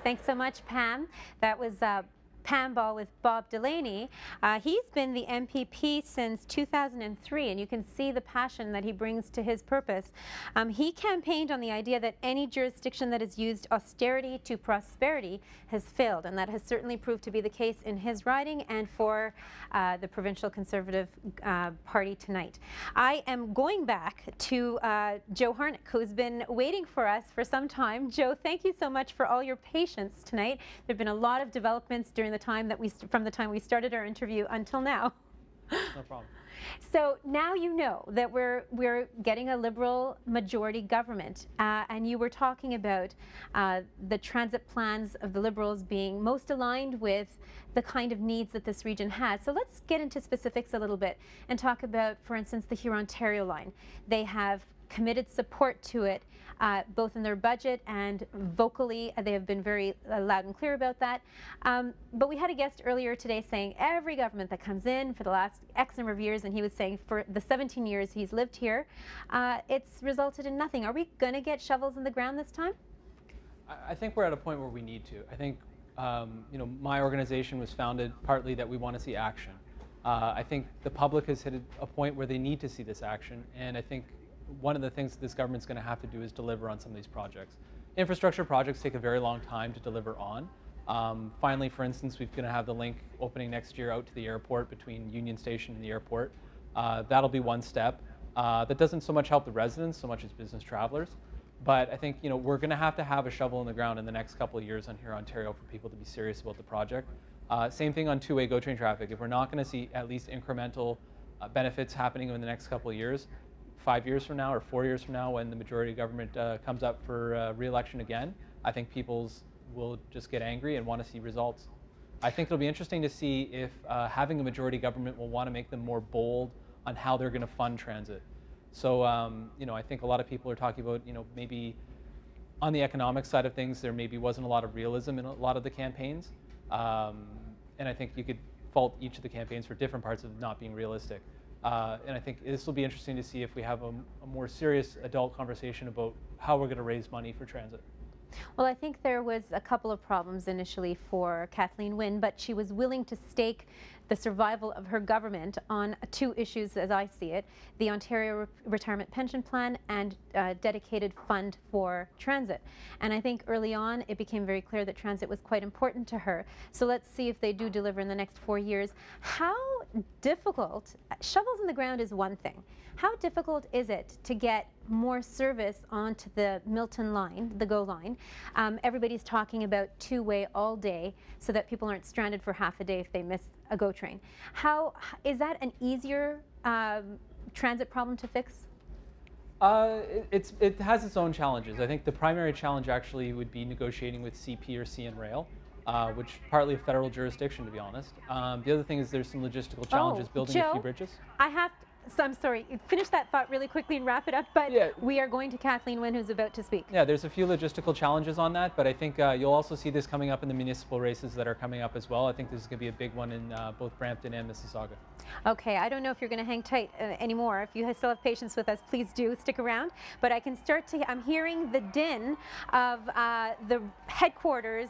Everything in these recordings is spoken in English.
Thanks so much, Pam. That was Pam Ball with Bob Delaney. He's been the MPP since 2003, and you can see the passion that he brings to his purpose. He campaigned on the idea that any jurisdiction that has used austerity to prosperity has failed, and that has certainly proved to be the case in his riding and for the Provincial Conservative Party tonight. I am going back to Joe Harnick, who's been waiting for us for some time. Joe, thank you so much for all your patience tonight. There have been a lot of developments during the time that from the time we started our interview until now. No problem. So now you know that we're getting a Liberal majority government, and you were talking about the transit plans of the Liberals being most aligned with the kind of needs that this region has. So let's get into specifics a little bit and talk about, for instance, the Huron-Ontario line. They have committed support to it, both in their budget and vocally. They have been very loud and clear about that. But we had a guest earlier today saying every government that comes in for the last X number of years, and he was saying for the 17 years he's lived here, it's resulted in nothing. Are we going to get shovels in the ground this time? I think we're at a point where we need to. I think, my organization was founded partly that we want to see action. I think the public has hit a point where they need to see this action, and I think one of the things that this government's going to have to do is deliver on some of these projects. Infrastructure projects take a very long time to deliver on. Finally, for instance, we're going to have the link opening next year out to the airport between Union Station and the airport. That'll be one step. That doesn't so much help the residents so much as business travelers. But I think we're going to have a shovel in the ground in the next couple of years on Huron-Ontario for people to be serious about the project. Same thing on two-way GO train traffic. If we're not going to see at least incremental benefits happening in the next couple of years, 5 years from now or 4 years from now when the majority government comes up for re-election again, I think people will just get angry and want to see results. I think it'll be interesting to see if having a majority government will want to make them more bold on how they're going to fund transit. So, I think a lot of people are talking about, maybe on the economic side of things, there maybe wasn't a lot of realism in a lot of the campaigns. And I think you could fault each of the campaigns for different parts of not being realistic. And I think this will be interesting to see if we have a more serious adult conversation about how we're going to raise money for transit. Well, I think there was a couple of problems initially for Kathleen Wynne, but she was willing to stake the survival of her government on two issues as I see it: the Ontario Retirement Pension Plan and dedicated fund for transit. And I think early on it became very clear that transit was quite important to her. So let's see if they do deliver in the next 4 years. How difficult, shovels in the ground is one thing. How difficult is it to get more service onto the Milton line, the GO line? Everybody's talking about two-way all day so that people aren't stranded for half a day if they miss a GO train. How is that an easier transit problem to fix? It has its own challenges. I think the primary challenge actually would be negotiating with CP or CN Rail, which partly a federal jurisdiction, to be honest. The other thing is there's some logistical challenges building Joe, a few bridges. So I'm sorry, finish that thought really quickly and wrap it up, but yeah. We are going to Kathleen Wynne, who's about to speak. Yeah, there's a few logistical challenges on that, but I think you'll also see this coming up in the municipal races that are coming up as well. I think this is going to be a big one in both Brampton and Mississauga. Okay, I don't know if you're going to hang tight anymore. If you still have patience with us, please do stick around. But I can I'm hearing the din of the headquarters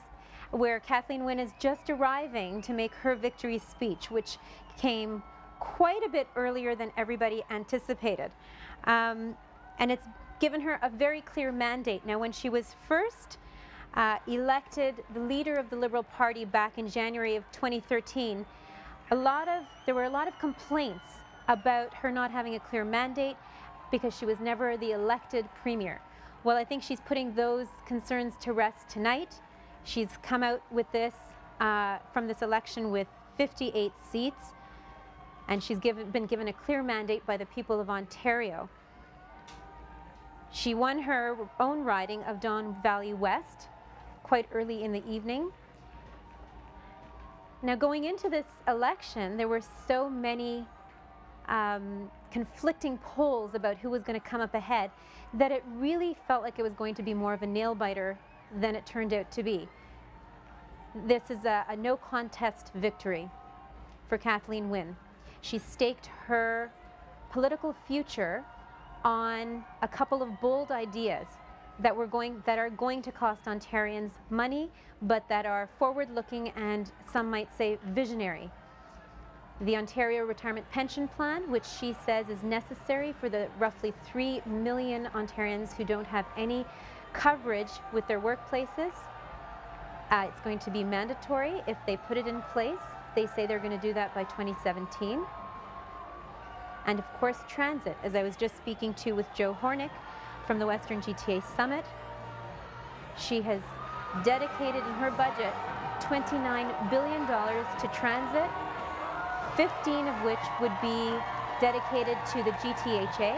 where Kathleen Wynne is just arriving to make her victory speech, which came quite a bit earlier than everybody anticipated. And it's given her a very clear mandate. Now, when she was first elected the leader of the Liberal Party back in January of 2013, there were a lot of complaints about her not having a clear mandate because she was never the elected premier. Well, I think she's putting those concerns to rest tonight. She's come out with this from this election with 58 seats. And she's been given a clear mandate by the people of Ontario. She won her own riding of Don Valley West quite early in the evening. Now, going into this election, there were so many conflicting polls about who was going to come up ahead that it really felt like it was going to be more of a nail-biter than it turned out to be. This is a no-contest victory for Kathleen Wynne. She staked her political future on a couple of bold ideas. that are going to cost Ontarians money, but that are forward-looking and some might say visionary. The Ontario Retirement Pension Plan, which she says is necessary for the roughly 3 million Ontarians who don't have any coverage with their workplaces. It's going to be mandatory if they put it in place. They say they're going to do that by 2017. And of course, transit, as I was just speaking to with Joe Hornick from the Western GTA Summit. She has dedicated in her budget $29 billion to transit, 15 of which would be dedicated to the GTHA,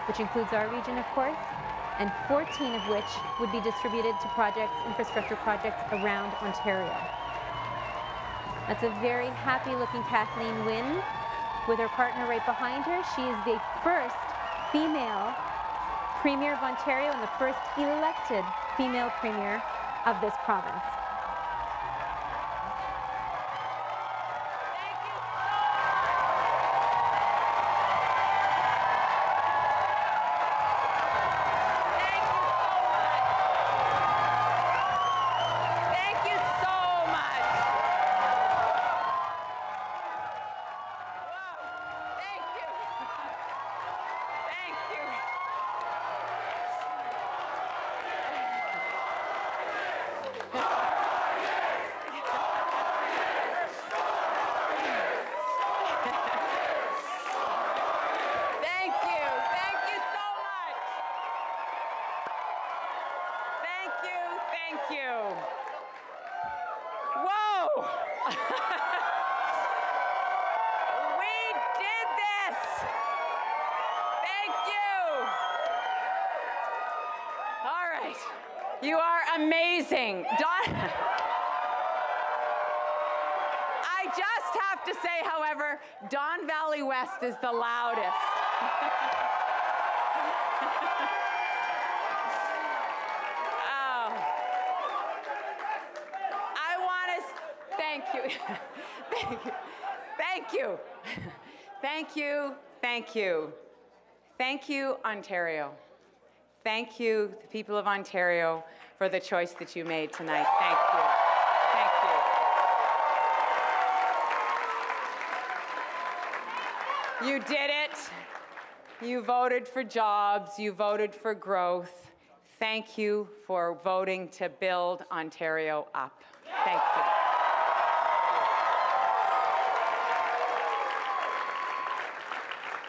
which includes our region, of course, and 14 of which would be distributed to projects, infrastructure projects around Ontario. That's a very happy-looking Kathleen Wynne with her partner right behind her. She is the first female Premier of Ontario and the first elected female Premier of this province. You are amazing. Don, I just have to say, however, Don Valley West is the loudest. I want to thank you. Thank you. Thank you. Thank you. Thank you. Thank you, Ontario. Thank you, the people of Ontario, for the choice that you made tonight. Thank you. Thank you. You did it. You voted for jobs. You voted for growth. Thank you for voting to build Ontario up. Thank you.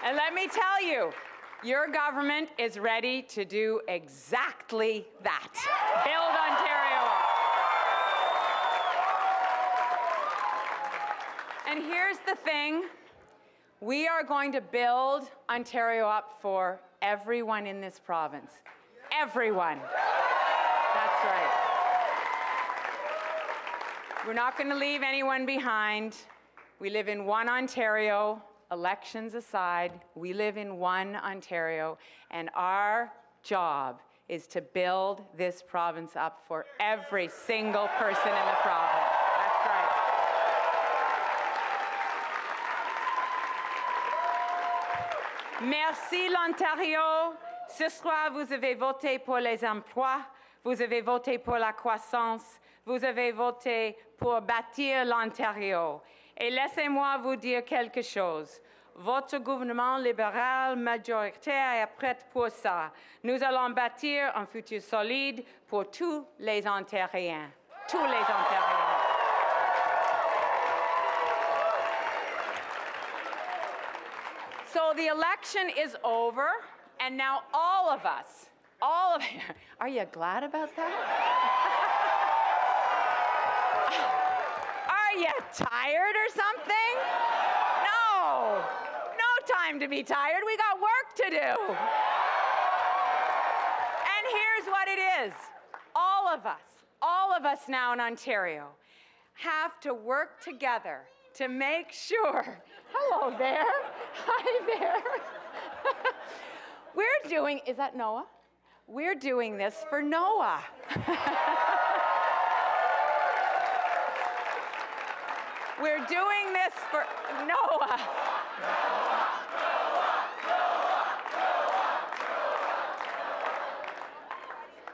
And let me tell you, your government is ready to do exactly that. Build Ontario up. And here's the thing. We are going to build Ontario up for everyone in this province. Everyone. That's right. We're not going to leave anyone behind. We live in one Ontario. Elections aside, we live in one Ontario, and our job is to build this province up for every single person in the province. That's right. Merci l'Ontario. Ce soir, vous avez voté pour les emplois, vous avez voté pour la croissance, vous avez voté pour bâtir l'Ontario. Et laissez-moi vous dire quelque chose. Votre gouvernement libéral majoritaire est prêt pour ça. Nous allons bâtir un futur solide pour tous les Ontariens. Tous les Ontariens. So the election is over, and now all of you, are you glad about that? Are you tired or something? No, no time to be tired. We got work to do. And here's what it is. All of us now in Ontario have to work together to make sure. Hello there. Hi there. We're doing, is that Noah? We're doing this for Noah. We're doing this for Noah.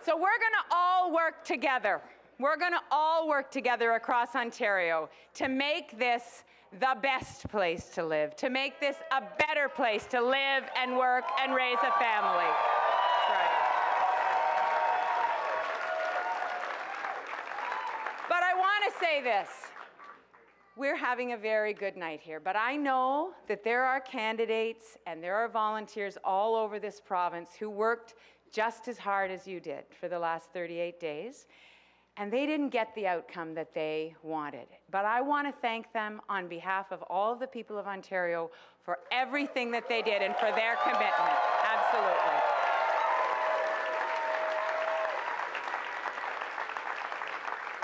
So we're going to all work together. We're going to all work together across Ontario to make this the best place to live, to make this a better place to live and work and raise a family. That's right. But I want to say this. We're having a very good night here, but I know that there are candidates and there are volunteers all over this province who worked just as hard as you did for the last 38 days. And they didn't get the outcome that they wanted. But I want to thank them on behalf of all of the people of Ontario for everything that they did and for their commitment. Absolutely.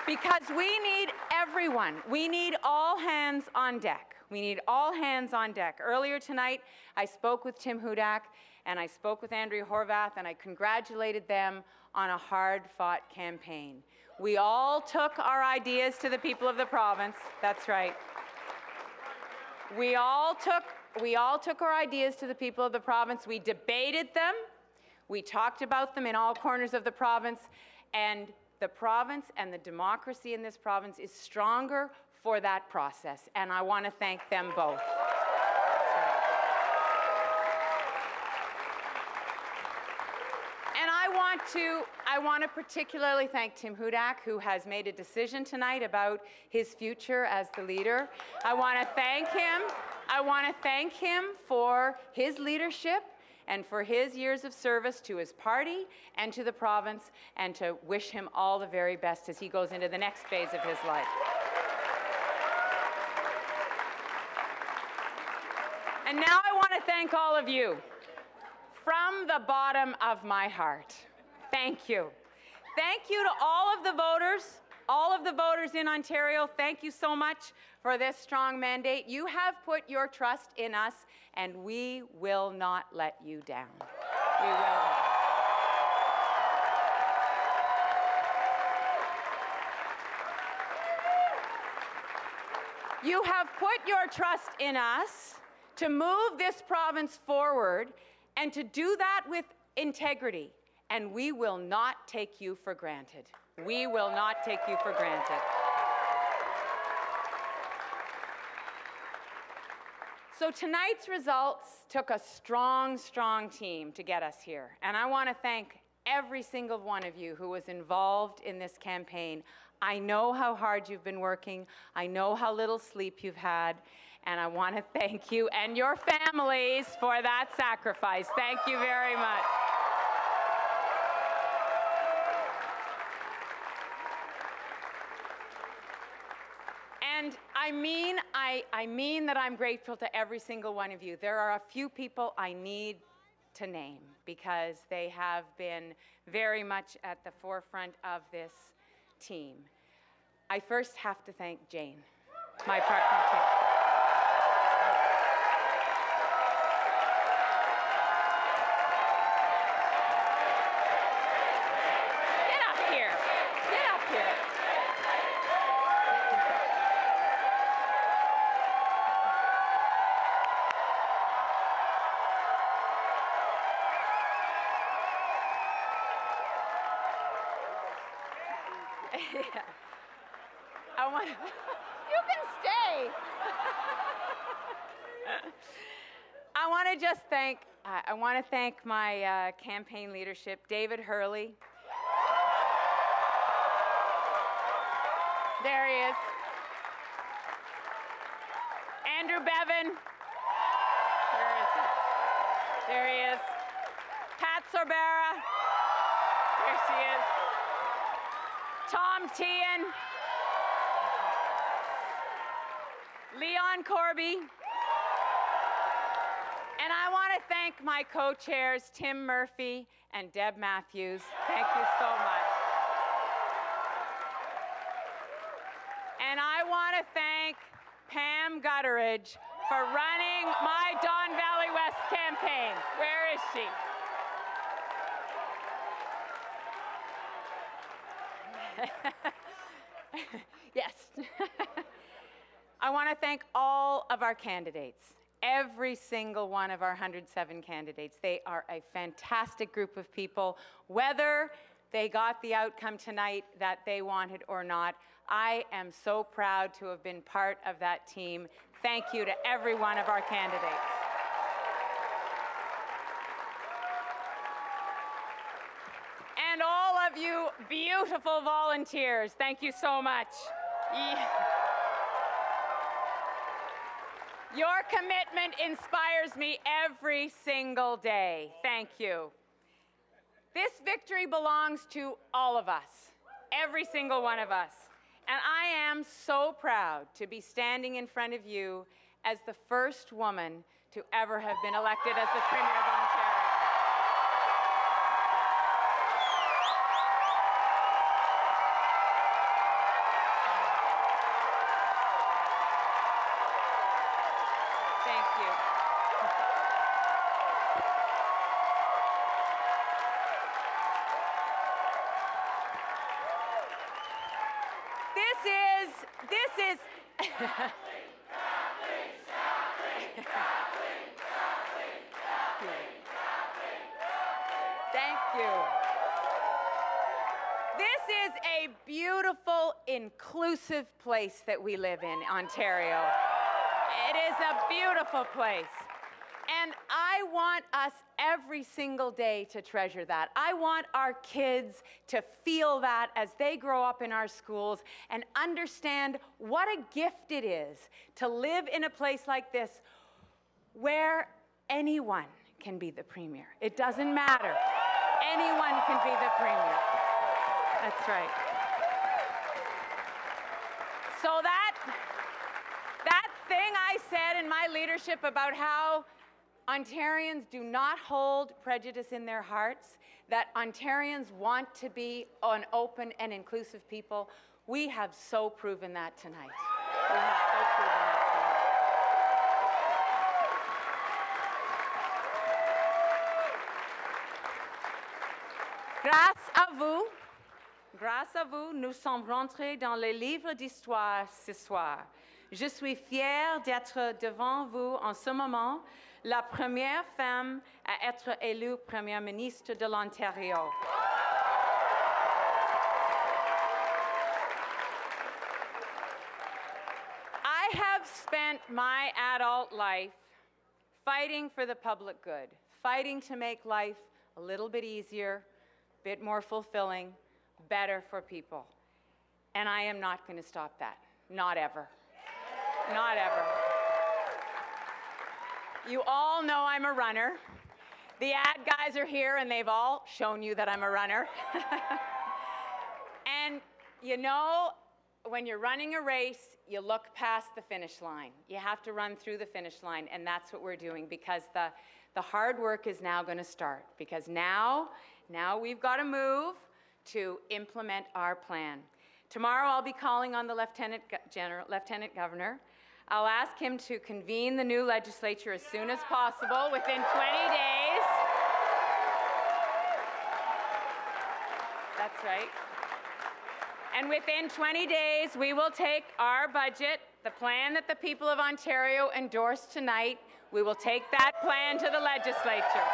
Because we need everyone. We need all hands on deck. We need all hands on deck. Earlier tonight, I spoke with Tim Hudak and I spoke with Andrea Horvath and I congratulated them on a hard-fought campaign. We all took our ideas to the people of the province. That's right. We all took our ideas to the people of the province. We debated them. We talked about them in all corners of the province. And the province and the democracy in this province is stronger for that process. And I want to thank them both. I want to particularly thank Tim Hudak, who has made a decision tonight about his future as the leader. I want to thank him. I want to thank him for his leadership and for his years of service to his party and to the province, and to wish him all the very best as he goes into the next phase of his life. And now I want to thank all of you from the bottom of my heart. Thank you. Thank you to all of the voters in Ontario. Thank you so much for this strong mandate. You have put your trust in us, and we will not let you down. We will not. You have put your trust in us to move this province forward and to do that with integrity. And we will not take you for granted. We will not take you for granted. So tonight's results took a strong, strong team to get us here. And I want to thank every single one of you who was involved in this campaign. I know how hard you've been working. I know how little sleep you've had. And I want to thank you and your families for that sacrifice. Thank you very much. And I mean that I'm grateful to every single one of you. There are a few people I need to name because they have been very much at the forefront of this team. I first have to thank Jane, my partner, Jane. Yeah. You can stay. I want to thank my campaign leadership, David Hurley. There he is. Andrew Bevan. Where is he? There he is. Pat Sorbera. There she is. Tom Tian, Leon Corby, and I want to thank my co-chairs, Tim Murphy and Deb Matthews. Thank you so much. And I want to thank Pam Gutteridge for running my Don Valley West campaign. Where is she? Yes. I want to thank all of our candidates, every single one of our 107 candidates. They are a fantastic group of people, whether they got the outcome tonight that they wanted or not. I am so proud to have been part of that team. Thank you to every one of our candidates. And all of you beautiful volunteers, thank you so much. Your commitment inspires me every single day. Thank you. This victory belongs to all of us, every single one of us. And I am so proud to be standing in front of you as the first woman to ever have been elected as the Premier of Ontario. Thank you. This is Thank you. This is a beautiful, inclusive place that we live in, Ontario. It is a beautiful place. And I want us every single day to treasure that. I want our kids to feel that as they grow up in our schools and understand what a gift it is to live in a place like this where anyone can be the Premier. It doesn't matter. Anyone can be the Premier. That's right. So that thing I said in my leadership about how Ontarians do not hold prejudice in their hearts, that Ontarians want to be an open and inclusive people, we have so proven that tonight. We have so proven that tonight. Grâce à vous, nous sommes rentrés dans les livres d'histoire ce soir. Je suis fière d'être devant vous en ce moment, la première femme à être élue Première ministre de l'Ontario. I have spent my adult life fighting for the public good, fighting to make life a little bit easier, a bit more fulfilling, better for people. And I am not going to stop that. Not ever. Not ever. You all know I'm a runner. The ad guys are here and they've all shown you that I'm a runner. And you know, when you're running a race, you look past the finish line. You have to run through the finish line, and that's what we're doing, because the hard work is now going to start. Because now we've got to move to implement our plan. Tomorrow I'll be calling on the Lieutenant Governor. I'll ask him to convene the new legislature as soon as possible, within 20 days. That's right. And within 20 days, we will take our budget, the plan that the people of Ontario endorsed tonight, we will take that plan to the legislature.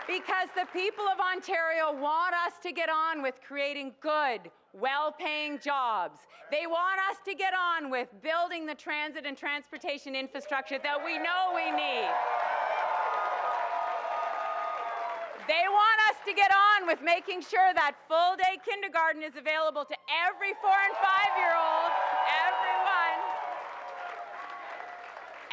Because the people of Ontario want us to get on with creating good, well-paying jobs. They want us to get on with building the transit and transportation infrastructure that we know we need. They want us to get on with making sure that full-day kindergarten is available to every 4- and 5-year-old, everyone,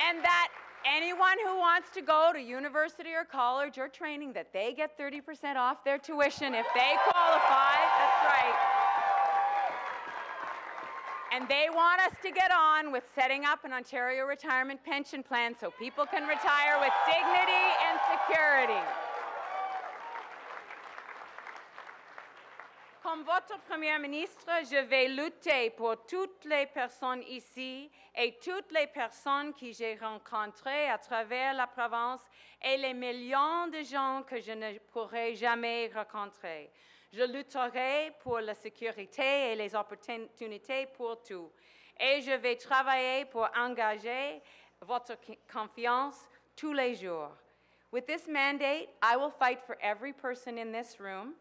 and that anyone who wants to go to university or college or training, that they get 30% off their tuition if they qualify. That's right. And they want us to get on with setting up an Ontario retirement pension plan so people can retire with dignity and security. Comme votre Premier ministre, je vais lutter pour toutes les personnes ici et toutes les personnes que j'ai rencontrées à travers la province et les millions de gens que je ne pourrai jamais rencontrer. Je lutterai pour la sécurité et les opportunités pour tous. Et je vais travailler pour engager votre confiance tous les jours. With this mandate, I will fight for every person in this room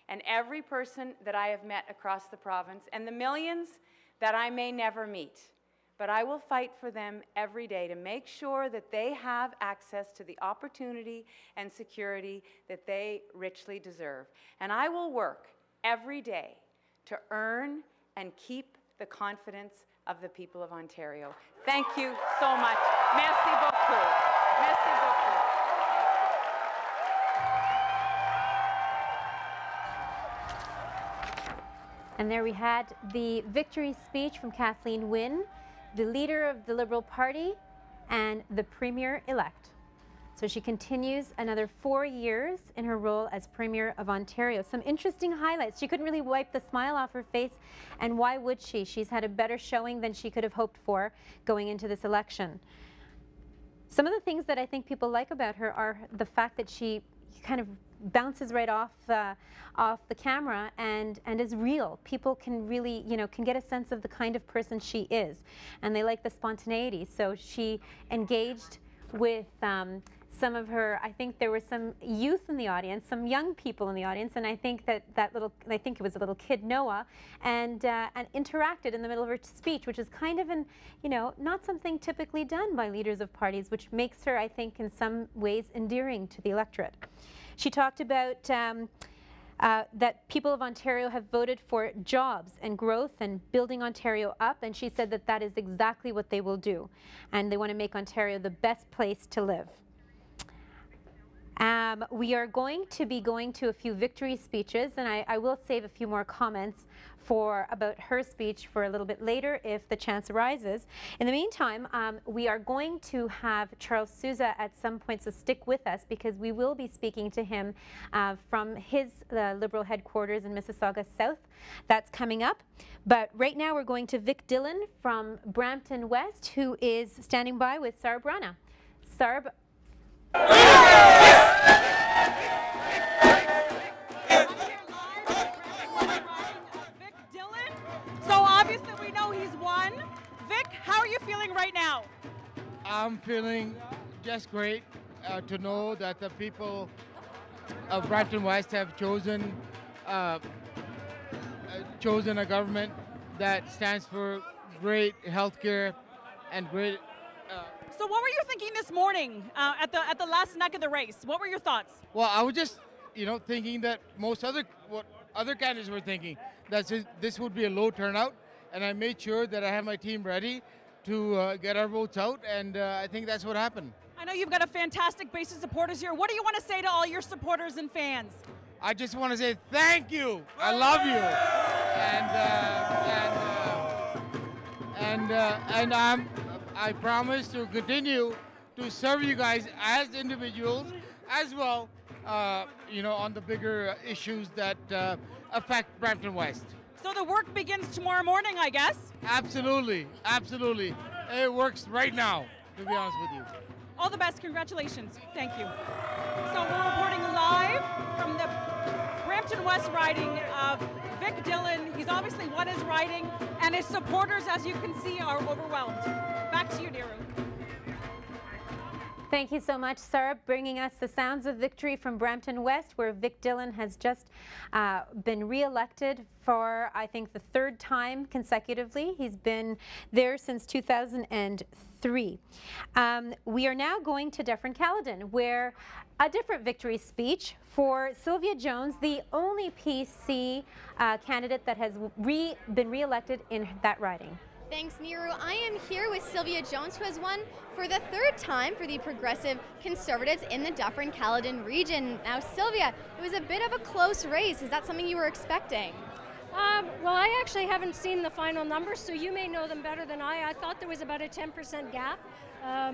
and every person that I have met across the province and the millions that I may never meet. But I will fight for them every day to make sure that they have access to the opportunity and security that they richly deserve. And I will work every day to earn and keep the confidence of the people of Ontario. Thank you so much. Merci beaucoup. Merci beaucoup. And there we had the victory speech from Kathleen Wynne, the leader of the Liberal Party and the Premier-elect. So she continues another 4 years in her role as Premier of Ontario. Some interesting highlights. She couldn't really wipe the smile off her face, and why would she? She's had a better showing than she could have hoped for going into this election. Some of the things that I think people like about her are the fact that she kind of bounces right off the camera and is real. People can really, can get a sense of the kind of person she is, and they like the spontaneity. So she engaged with some of her, I think there was some youth in the audience, some young people in the audience, and I think I think it was a little kid, Noah, and interacted in the middle of her speech, which is kind of not something typically done by leaders of parties, which makes her, I think, in some ways endearing to the electorate. She talked about that people of Ontario have voted for jobs and growth and building Ontario up, and she said that that is exactly what they will do, and they want to make Ontario the best place to live. We are going to be going to a few victory speeches, and I will save a few more comments about her speech for a little bit later if the chance arises. In the meantime, we are going to have Charles Sousa at some point, so stick with us because we will be speaking to him from his Liberal headquarters in Mississauga South. That's coming up. But right now we're going to Vic Dillon from Brampton West, who is standing by with Sarb Rana. Sarb. How are you feeling right now? I'm feeling just great to know that the people of Brampton West have chosen a government that stands for great healthcare and great. So what were you thinking this morning at the last neck of the race? What were your thoughts? Well, I was just thinking that what other candidates were thinking, that this would be a low turnout, and I made sure that I have my team ready to get our votes out, and I think that's what happened. I know you've got a fantastic base of supporters here. What do you want to say to all your supporters and fans? I just want to say thank you. I love you, and I promise to continue to serve you guys as individuals, as well, on the bigger issues that affect Brampton West. So the work begins tomorrow morning, I guess? Absolutely, absolutely. It works right now, to be honest with you. All the best, congratulations. Thank you. So we're reporting live from the Brampton West riding of Vic Dillon. He's obviously won his riding, and his supporters, as you can see, are overwhelmed. Back to you, Niru. Thank you so much, Sarah, bringing us the sounds of victory from Brampton West, where Vic Dillon has just been re-elected for, I think, the third time consecutively. He's been there since 2003. We are now going to Dufferin-Caledon, where a different victory speech for Sylvia Jones, the only PC candidate that has been re-elected in that riding. Thanks, Niru. I am here with Sylvia Jones, who has won for the third time for the Progressive Conservatives in the Dufferin-Caledon region. Now, Sylvia, it was a bit of a close race. Is that something you were expecting? Well, I actually haven't seen the final numbers, so you may know them better than I. I thought there was about a 10% gap,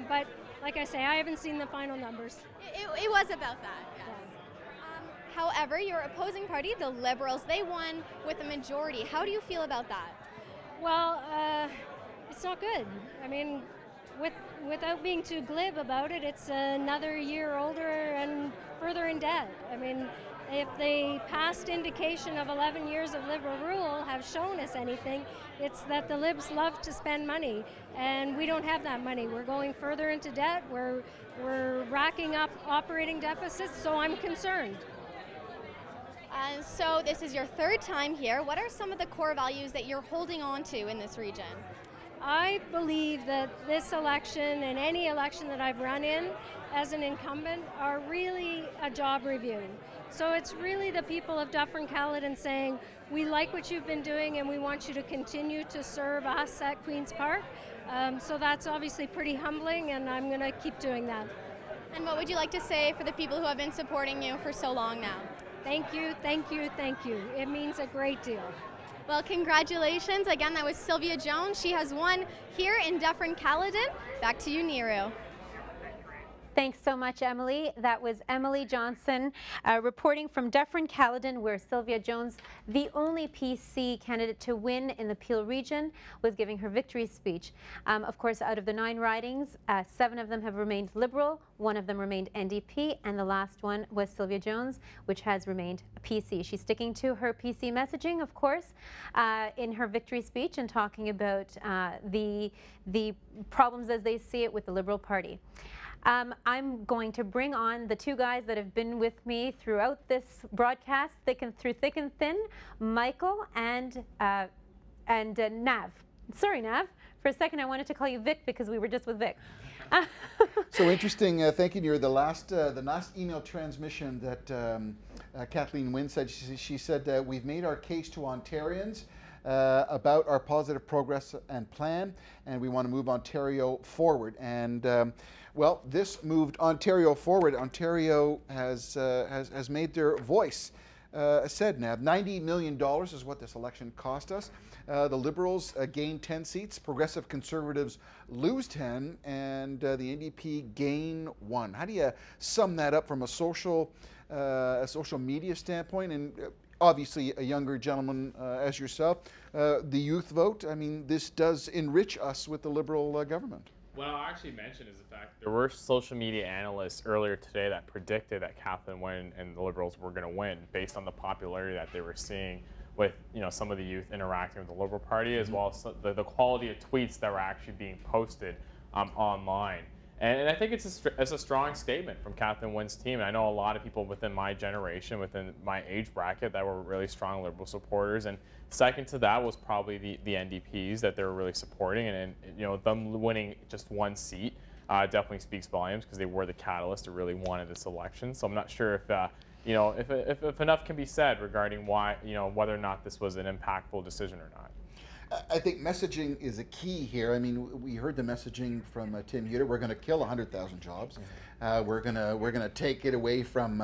but like I say, I haven't seen the final numbers. It was about that, yes. Yeah. However, your opposing party, the Liberals, they won with a majority. How do you feel about that? Well, it's not good. I mean, without being too glib about it, it's another year older and further in debt. I mean, if the past indication of 11 years of Liberal rule have shown us anything, it's that the Libs love to spend money, and we don't have that money. We're going further into debt. We're racking up operating deficits, so I'm concerned. So this is your third time here. What are some of the core values that you're holding on to in this region? I believe that this election and any election that I've run in as an incumbent are really a job review. So it's really the people of Dufferin-Caledon saying, we like what you've been doing and we want you to continue to serve us at Queen's Park. So that's obviously pretty humbling, and I'm going to keep doing that. And what would you like to say for the people who have been supporting you for so long now? Thank you, thank you, thank you. It means a great deal. Well, congratulations. Again, that was Sylvia Jones. She has won here in Dufferin-Caledon. Back to you, Niru. Thanks so much, Emily. That was Emily Johnson reporting from Dufferin-Caledon, where Sylvia Jones, the only PC candidate to win in the Peel region, was giving her victory speech. Of course, out of the 9 ridings, 7 of them have remained Liberal, 1 of them remained NDP, and the last one was Sylvia Jones, which has remained PC. She's sticking to her PC messaging, of course, in her victory speech, and talking about the problems as they see it with the Liberal Party. I'm going to bring on the 2 guys that have been with me throughout this broadcast, through thick and thin, Michael and Nav. Sorry, Nav. For a second, I wanted to call you Vic because we were just with Vic. So interesting. Thank you, Niru. The last email transmission that Kathleen Wynne said, she said, we've made our case to Ontarians about our positive progress and plan, and we want to move Ontario forward. And well, this moved Ontario forward. Ontario has made their voice said, Nav. $90 million is what this election cost us. The Liberals gain 10 seats, Progressive Conservatives lose 10, and the NDP gain 1. How do you sum that up from a social media standpoint? And obviously, a younger gentleman as yourself, the youth vote, I mean, this does enrich us with the Liberal government. What I'll actually mention is the fact there were social media analysts earlier today that predicted that Kathleen Wynne and the Liberals were going to win based on the popularity that they were seeing with some of the youth interacting with the Liberal Party, as well as the quality of tweets that were actually being posted online. And I think it's a strong statement from Kathleen Wynne's team. And I know a lot of people within my generation, within my age bracket, that were really strong Liberal supporters. And second to that was probably the NDPs that they were really supporting. And them winning just 1 seat definitely speaks volumes, because they were the catalyst that really wanted this election. So I'm not sure if enough can be said regarding why whether or not this was an impactful decision or not. I think messaging is a key here. I mean, we heard the messaging from Tim Huter. We're going to kill 100,000 jobs. We're gonna take it away from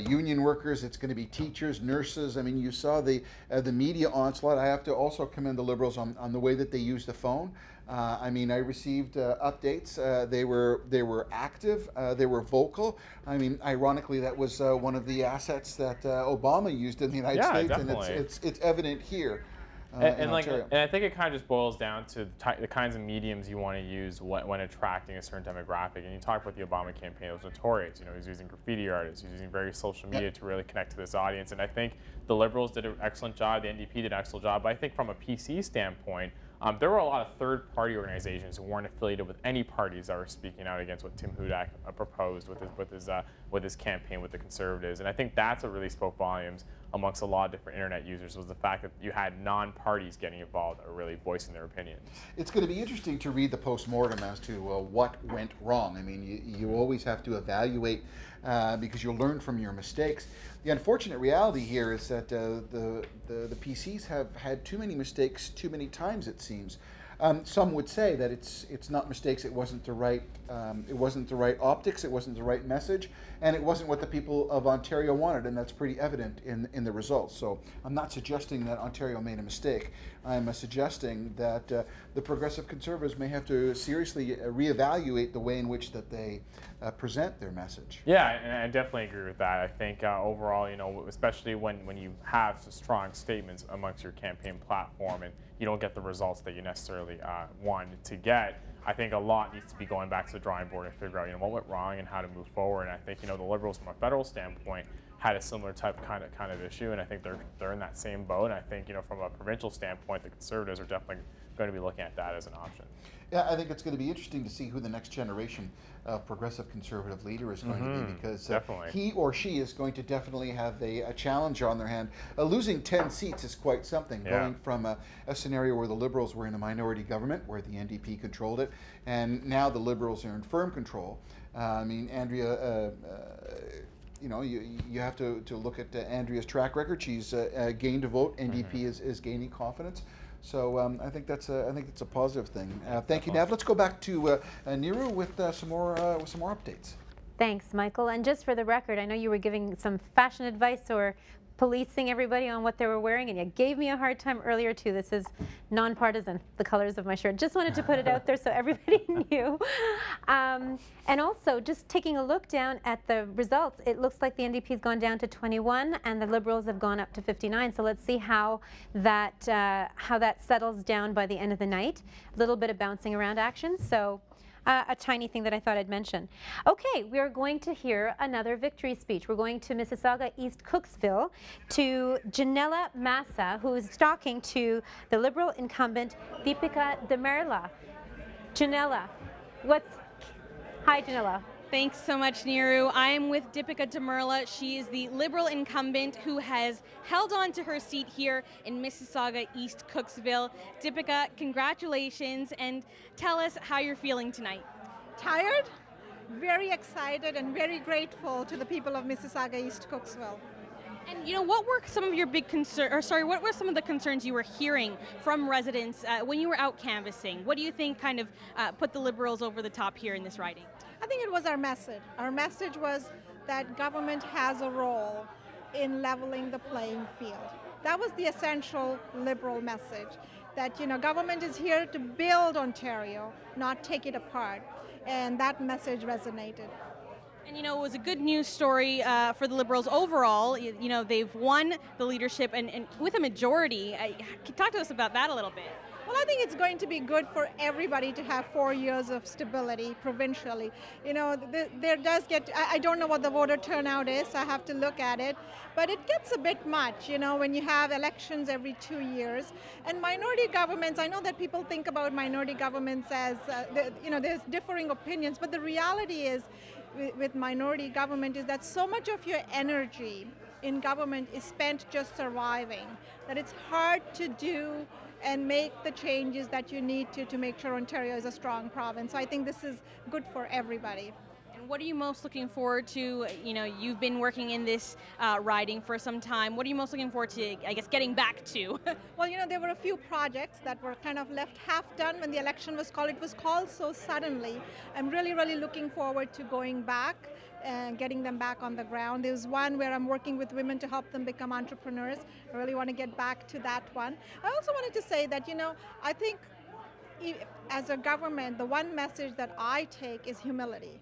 union workers. It's going to be teachers, nurses. I mean, you saw the media onslaught. I have to also commend the Liberals on the way that they use the phone. I mean, I received updates. They were active. They were vocal. I mean, ironically, that was one of the assets that Obama used in the United States, definitely. And it's evident here. And I think it kind of just boils down to the kinds of mediums you want to use when attracting a certain demographic. And you talk about the Obama campaign; it was notorious. He's using graffiti artists, he's using various social media to really connect to this audience. And I think the Liberals did an excellent job. The NDP did an excellent job. But I think from a PC standpoint, there were a lot of third-party organizations who weren't affiliated with any parties that were speaking out against what Tim Hudak proposed with his campaign with the Conservatives. And I think that's what really spoke volumes amongst a lot of different internet users, was the fact that you had non-parties getting involved or really voicing their opinions. It's going to be interesting to read the post-mortem as to what went wrong. I mean, you always have to evaluate because you'll learn from your mistakes. The unfortunate reality here is that the PCs have had too many mistakes too many times, it seems. Some would say that it's not mistakes. It wasn't the right optics. It wasn't the right message, and it wasn't what the people of Ontario wanted, and that's pretty evident in the results. So I'm not suggesting that Ontario made a mistake. I'm suggesting that the Progressive Conservatives may have to seriously reevaluate the way in which that they present their message. Yeah, and I definitely agree with that. I think overall, especially when you have strong statements amongst your campaign platform and you don't get the results that you necessarily want to get, I think a lot needs to be going back to the drawing board and figure out, you know, what went wrong and how to move forward. And I think, you know, the Liberals from a federal standpoint had a similar type kind of issue, and I think they're in that same boat. And I think, you know, from a provincial standpoint, the Conservatives are definitely going to be looking at that as an option. Yeah, I think it's going to be interesting to see who the next generation of progressive Conservative leader is going to be, because he or she is going to definitely have a challenge on their hand. Losing 10 seats is quite something, going from a scenario where the Liberals were in a minority government, where the NDP controlled it, and now the Liberals are in firm control. I mean, Andrea, you know, you have to look at Andrea's track record. She's gained a vote. NDP is gaining confidence. So I think that's a positive thing. Thank you, Nav. Let's go back to Niru with some more updates. Thanks, Michael. And just for the record, I know you were giving some fashion advice or policing everybody on what they were wearing, and you gave me a hard time earlier too. This is nonpartisan, the colors of my shirt. Just wanted to put it out there so everybody knew. And also, just taking a look down at the results, it looks like the NDP has gone down to 21 and the Liberals have gone up to 59. So let's see how that settles down by the end of the night. A little bit of bouncing around action. So a tiny thing that I thought I'd mention. Okay, we are going to hear another victory speech. We're going to Mississauga, East Cooksville, to Janella Massa, who is talking to the Liberal incumbent Deepika Demerla. Janella, hi Janella. Thanks so much, Niru. I am with Deepika Demerla. She is the Liberal incumbent who has held on to her seat here in Mississauga, East Cooksville. Deepika, congratulations, and tell us how you're feeling tonight. Tired, very excited, and very grateful to the people of Mississauga, East Cooksville. And you know, what were some of your big what were some of the concerns you were hearing from residents when you were out canvassing? What do you think kind of put the Liberals over the top here in this riding? I think it was our message. Our message was that government has a role in leveling the playing field. That was the essential Liberal message, that, you know, government is here to build Ontario, not take it apart. And that message resonated. And you know, it was a good news story for the Liberals overall. You know, they've won the leadership and with a majority. Talk to us about that a little bit. Well, I think it's going to be good for everybody to have 4 years of stability provincially. You know, there does get, I don't know what the voter turnout is, I have to look at it, but it gets a bit much, you know, when you have elections every 2 years. And minority governments, I know that people think about minority governments as, you know, there's differing opinions, but the reality is, with minority government, is that so much of your energy in government is spent just surviving, that it's hard to do and make the changes that you need to make sure Ontario is a strong province. So I think this is good for everybody. And what are you most looking forward to? You know, you've been working in this riding for some time. What are you most looking forward to, I guess, getting back to? Well, you know, there were a few projects that were kind of left half done when the election was called. It was called so suddenly. I'm really, really looking forward to going back and getting them back on the ground. There's one where I'm working with women to help them become entrepreneurs. I really want to get back to that one. I also wanted to say that, you know, I think as a government, the one message that I take is humility.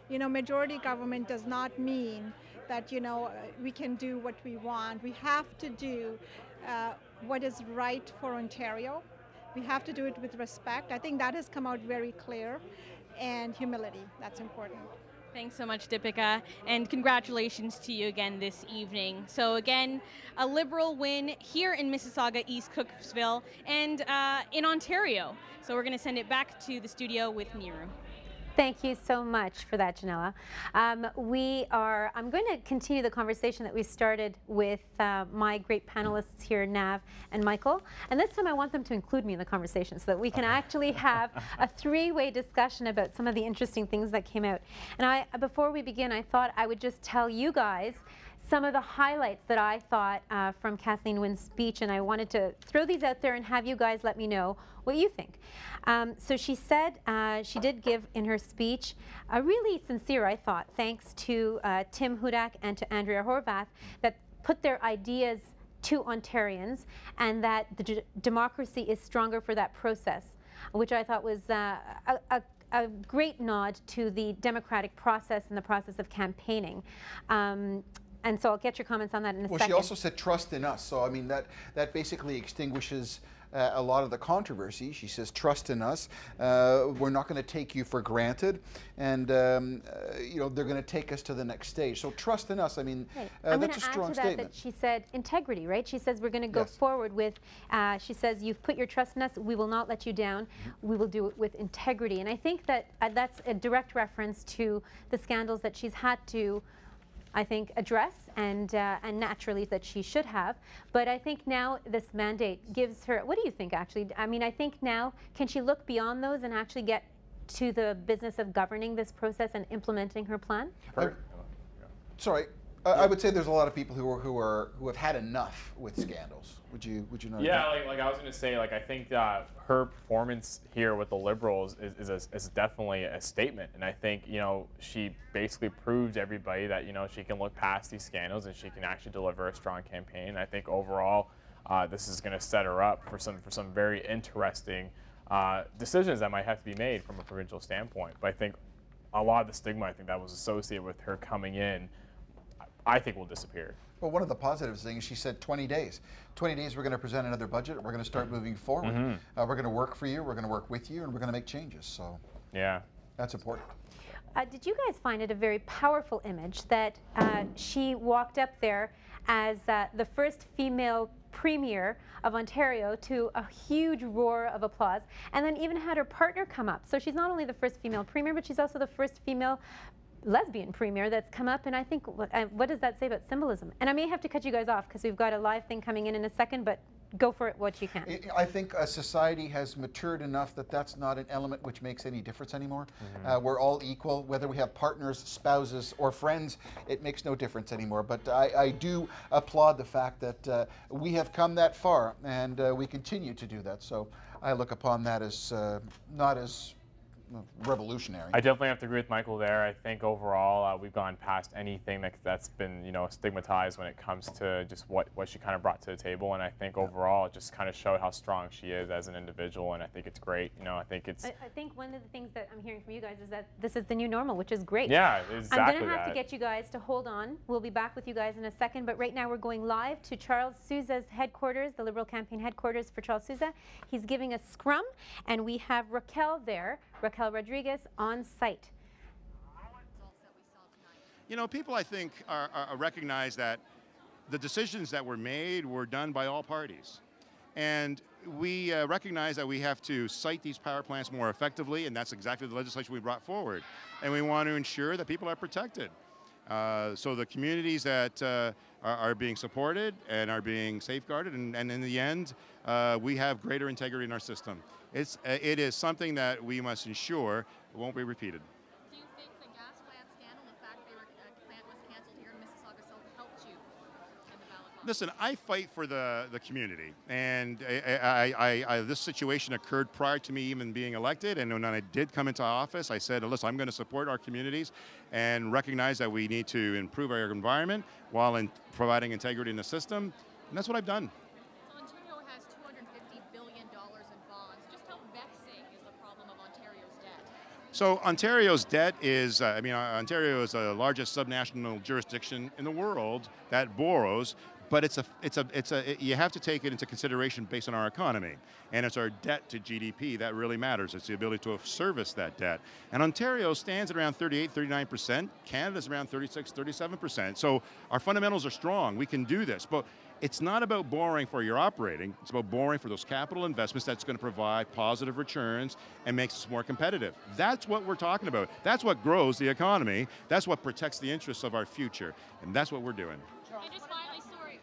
You know, majority government does not mean that, you know, we can do what we want. We have to do what is right for Ontario. We have to do it with respect. I think that has come out very clear. And humility, that's important. Thanks so much, Deepika, and congratulations to you again this evening. So again, a Liberal win here in Mississauga, East Cooksville, and in Ontario. So we're going to send it back to the studio with Niru. Thank you so much for that, Janella. I'm going to continue the conversation that we started with my great panelists here, Nav and Michael. And this time I want them to include me in the conversation so that we can actually have a three-way discussion about some of the interesting things that came out. And before we begin, I thought I would just tell you guys some of the highlights that I thought from Kathleen Wynne's speech, and I wanted to throw these out there and have you guys let me know what you think. So she said, she did give in her speech a really sincere, I thought, thanks to Tim Hudak and to Andrea Horvath that put their ideas to Ontarians, and that the democracy is stronger for that process, which I thought was a great nod to the democratic process and the process of campaigning. And so I'll get your comments on that in a second. Well, she also said trust in us. So, I mean, that basically extinguishes a lot of the controversy. She says, trust in us. We're not going to take you for granted. And, you know, they're going to take us to the next stage. So trust in us. I mean, that's a strong statement. That she said integrity, right? She says we're going to go forward with, she says, you've put your trust in us. We will not let you down. We will do it with integrity. And I think that that's a direct reference to the scandals that she's had to, I think, address and naturally that she should have. But I think now this mandate gives her, what do you think actually? I mean, I think now, can she look beyond those and actually get to the business of governing this process and implementing her plan? Sorry, I would say there's a lot of people who have had enough with scandals. Would you not? Yeah, like I was going to say, like I think that her performance here with the Liberals is definitely a statement, and I think, you know, she basically proved to everybody that, you know, she can look past these scandals and she can actually deliver a strong campaign. I think overall, this is going to set her up for some very interesting decisions that might have to be made from a provincial standpoint. But I think a lot of the stigma, I think, that was associated with her coming in, I think will disappear. Well, one of the positive things, she said 20 days. 20 days we're going to present another budget. We're going to start moving forward. We're going to work for you. We're going to work with you. And we're going to make changes. So yeah, that's important. Did you guys find it a very powerful image that she walked up there as the first female premier of Ontario to a huge roar of applause, and then even had her partner come up? So she's not only the first female premier, but she's also the first female lesbian premier that's come up. And I think, what does that say about symbolism? And I may have to cut you guys off because we've got a live thing coming in a second, but go for it what you can. I think society has matured enough that that's not an element which makes any difference anymore. We're all equal, whether we have partners, spouses, or friends. It makes no difference anymore. But I do applaud the fact that we have come that far, and we continue to do that. So I look upon that as not as revolutionary. I definitely have to agree with Michael there. I think overall we've gone past anything that's been, you know, stigmatized when it comes to just what she kind of brought to the table. And I think overall it just kind of showed how strong she is as an individual. And I think it's great. You know, I think it's. I think one of the things that I'm hearing from you guys is that this is the new normal, which is great. Yeah, exactly. I'm going to have to get you guys to hold on. We'll be back with you guys in a second. But right now we're going live to Charles Sousa's headquarters, the Liberal campaign headquarters for Charles Sousa. He's giving a scrum, and we have Raquel there. Raquel Rodriguez on site. You know, people, I think, recognize that the decisions that were made were done by all parties. And we recognize that we have to site these power plants more effectively, and that's exactly the legislation we brought forward. And we want to ensure that people are protected. So the communities that are being supported and are being safeguarded, and in the end, we have greater integrity in our system. It is something that we must ensure won't be repeated. Do you think the gas plant scandal, the fact the plant was canceled here in Mississauga South, helped you in the ballot box? Listen, I fight for the community, and this situation occurred prior to me even being elected, and when I did come into office, I said, listen, I'm going to support our communities and recognize that we need to improve our environment while providing integrity in the system, and that's what I've done. So Ontario's debt is, Ontario is the largest subnational jurisdiction in the world that borrows, but you have to take it into consideration based on our economy. And it's our debt to GDP that really matters. It's the ability to service that debt. And Ontario stands at around 38, 39%. Canada's around 36, 37%. So our fundamentals are strong. We can do this. But it's not about borrowing for your operating. It's about borrowing for those capital investments that's going to provide positive returns and makes us more competitive. That's what we're talking about. That's what grows the economy. That's what protects the interests of our future. And that's what we're doing. And just finally, sorry.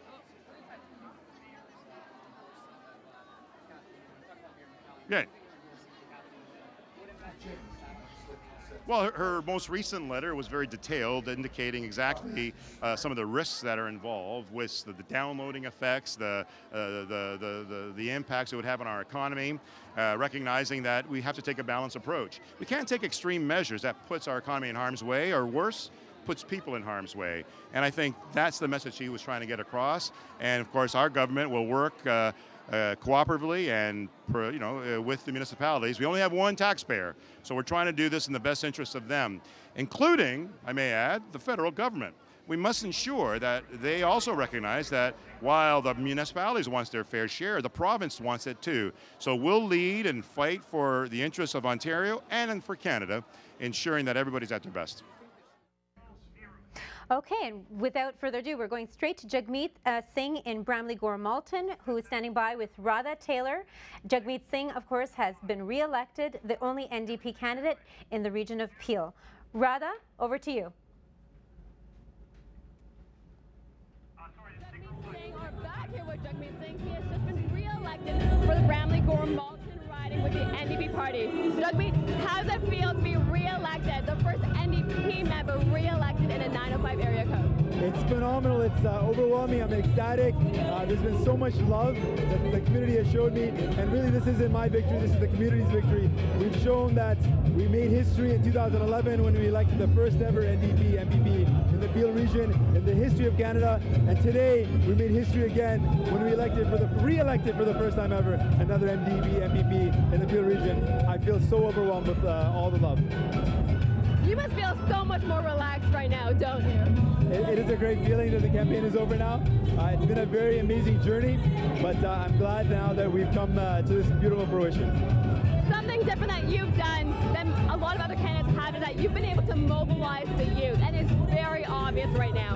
Yeah. Well, her most recent letter was very detailed, indicating exactly some of the risks that are involved with the downloading effects, the impacts it would have on our economy, recognizing that we have to take a balanced approach. We can't take extreme measures that puts our economy in harm's way, or worse, puts people in harm's way. And I think that's the message she was trying to get across. And of course, our government will work cooperatively and with the municipalities. We only have one taxpayer, so we're trying to do this in the best interest of them, including, I may add, the federal government. we must ensure that they also recognize that while the municipalities wants their fair share, the province wants it too. So we'll lead and fight for the interests of Ontario and for Canada, ensuring that everybody's at their best. Okay, and without further ado, we're going straight to Jagmeet Singh in Bramley Gore Malton, who is standing by with Radha Taylor. Jagmeet Singh, of course, has been re-elected the only NDP candidate in the region of Peel. Radha, over to you. Back here with Jagmeet Singh. He has just been re-elected for the Bramley Gore Malton riding with the NDP party. Jagmeet, how does it feel to be re-elected, the first NDP member re-elected in a 905 area code? It's phenomenal. It's overwhelming. I'm ecstatic. There's been so much love that the community has showed me, and really this isn't my victory, this is the community's victory. We've shown that we made history in 2011 when we elected the first ever NDP MPP in the Peel region in the history of Canada, and today we made history again when we re-elected for the first time ever another NDP MPP in the Peel region. I feel so overwhelmed with all the love. You must feel so much more relaxed right now, don't you? It is a great feeling that the campaign is over now. It's been a very amazing journey, but I'm glad now that we've come to this beautiful fruition. Something different that you've done than a lot of other candidates have is that you've been able to mobilize the youth, and it's very obvious right now.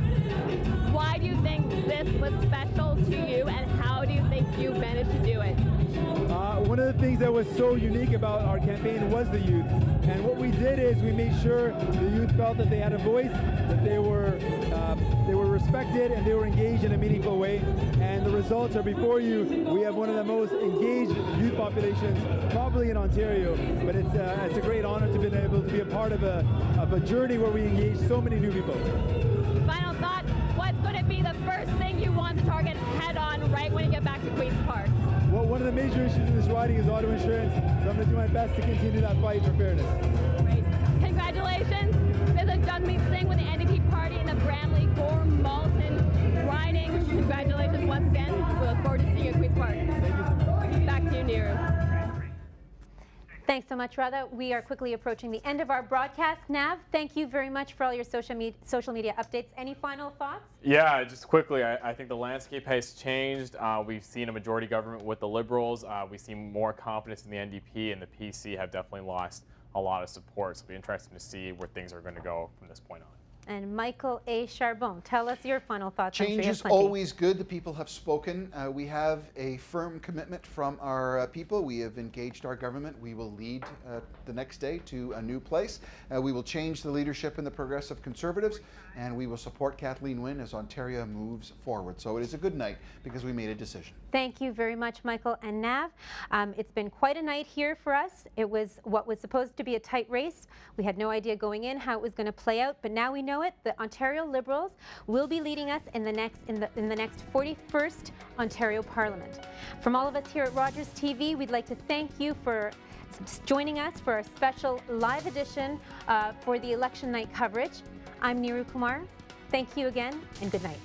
Why do you think this was special to you, and how do you think you managed to do it? One of the things that was so unique about our campaign was the youth, and what we did is we made sure the youth felt that they had a voice, that they were respected, and they were engaged in a meaningful way. And the results are before you. We have one of the most engaged youth populations probably in Ontario, but it's a great honor to be able to be a part of a journey where we engage so many new people. Final thought, what's going to be the first thing you want to target head on right when you get back to Queen's Park? Well, one of the major issues in this riding is auto insurance, so I'm going to do my best to continue that fight for fairness. Great. Congratulations. This is Jagmeet Singh with the NDP party in the Bramley Gore Malton riding. Congratulations once again. We look forward to seeing you at Queen's Park. Thank you so much. Back to you, Niru. Thanks so much, Radha. We are quickly approaching the end of our broadcast. Nav, thank you very much for all your social media updates. Any final thoughts? Yeah, just quickly, I think the landscape has changed. We've seen a majority government with the Liberals. We've seen more confidence in the NDP, and the PC have definitely lost a lot of support. So it'll be interesting to see where things are going to go from this point on. And Michael A. Charbon, tell us your final thoughts. Change is always good. The people have spoken. We have a firm commitment from our people. We have engaged our government. We will lead the next day to a new place. We will change the leadership in the Progressive Conservatives, and we will support Kathleen Wynne as Ontario moves forward. So it is a good night because we made a decision. Thank you very much, Michael and Nav. It's been quite a night here for us. It was what was supposed to be a tight race. We had no idea going in how it was going to play out, but now we know it. The Ontario Liberals will be leading us in the next 41st Ontario Parliament. From all of us here at Rogers TV, we'd like to thank you for joining us for a special live edition for the election night coverage. I'm Niru Kumar. Thank you again, and good night.